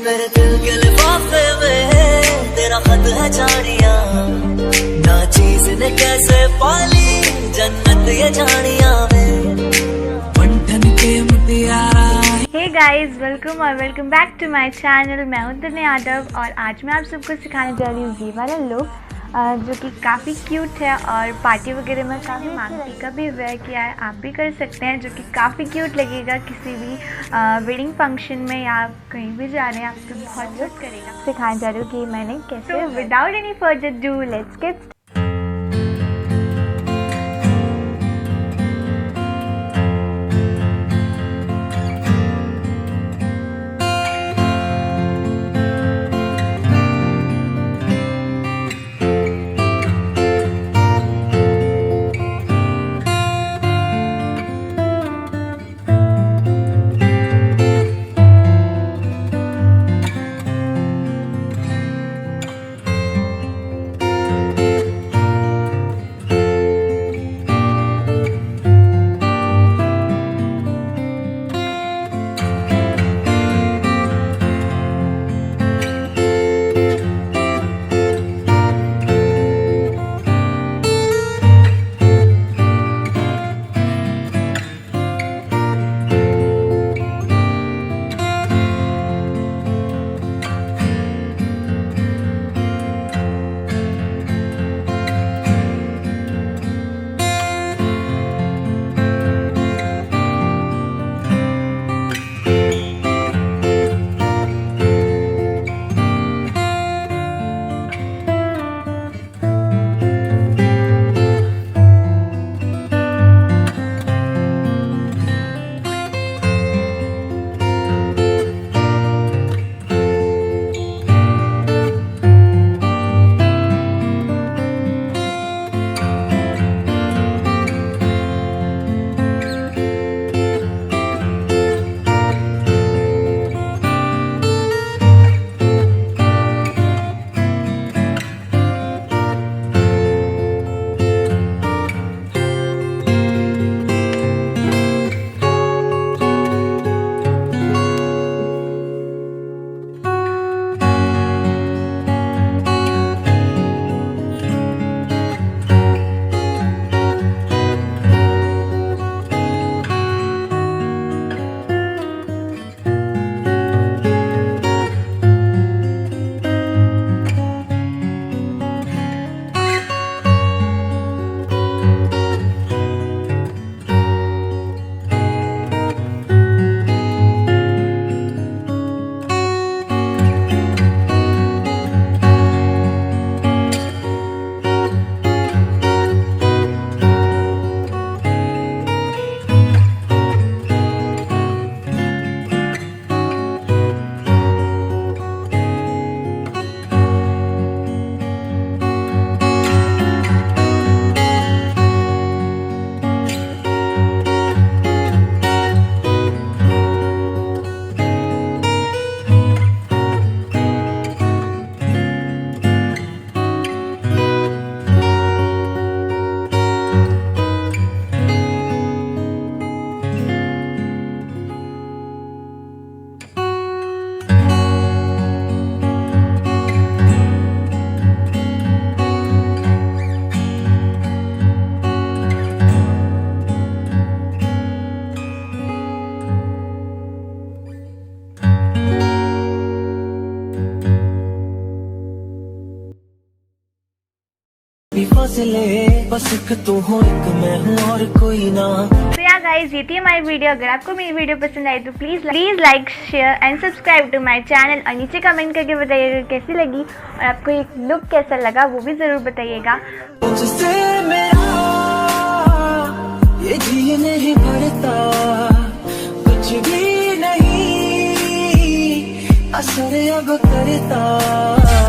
मेरे दिल के लिफाफे में तेरा खत है जानिया, ना चीज ने कैसे पाली जन्नत ये जानिया में बंधन के मुटियारा। Hey guys, welcome back to my channel. मैं हूं तनु यादव और आज मैं आप सबको सिखाने जा रही हूँ ये वाला लुक जो कि काफ़ी क्यूट है और पार्टी वगैरह में काफ़ी मांगटिका भी वेयर किया है, आप भी कर सकते हैं, जो कि काफ़ी क्यूट लगेगा किसी भी वेडिंग फंक्शन में या आप कहीं भी जा रहे हैं, आपको बहुत सूट करेगा। सिखाने जा रही हूँ कि मैंने कैसे। Without any further do let's get. बस एक तू हो, एक मैं हूँ और कोई ना। तो यार गाइस, ये थी हमारी वीडियो। अगर आपको मेरी वीडियो पसंद आई तो please like, share and subscribe to my channel और नीचे कमेंट करके बताइएगा कैसी लगी और आपको ये लुक कैसा लगा, वो भी जरूर बताइएगा। ये जी नहीं भरता, कुछ भी नहीं असर अब करता।